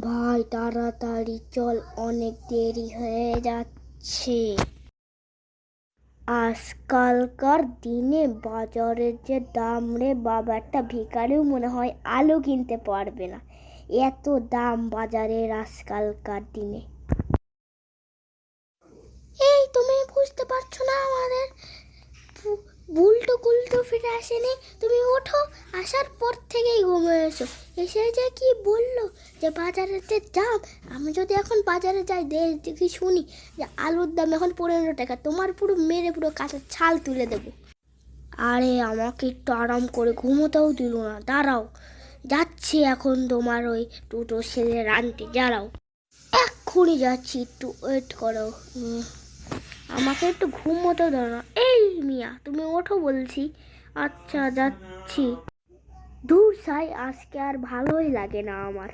ভাই তাড়াতাড়ি চল, অনেক দেরি হয়ে যাচ্ছে। আজকালকার দিনে বাজারের যে দাম রে বাবা, একটা ভিখারিও মনে হয় আলু কিনতে পারবে না, এত দাম বাজারের আজকালকার দিনে। এই তুমি বুঝতে পারছো না, আমাদের বুলটো গুলটো ফিরে আসেনি। তুমি ওঠো, আসার পর থেকেই ঘুমিয়েছো। এসে যে কি বললো যে বাজারের যে দাম, আমি যদি এখন বাজারে যাই দেখি শুনি যে আলুর দাম এখন 15 টাকা, তোমার পুরো মেরে পুরো কাঁচা ছাল তুলে দেবো। আরে আমাকে একটু আরাম করে ঘুমোতেও দিল না, দাঁড়াও যাচ্ছি এখন তোমার ওই দুটো ছেলের আনতে, দাঁড়াও এক্ষুনি যাচ্ছি, একটু ওয়েট করো। আমাকে একটু ঘুমোতে দাও না। এই মিয়া, তুমি ওঠো বলছি। আচ্ছা যাচ্ছি। দূর সাই, আজকে আর ভালোই লাগে না আমার।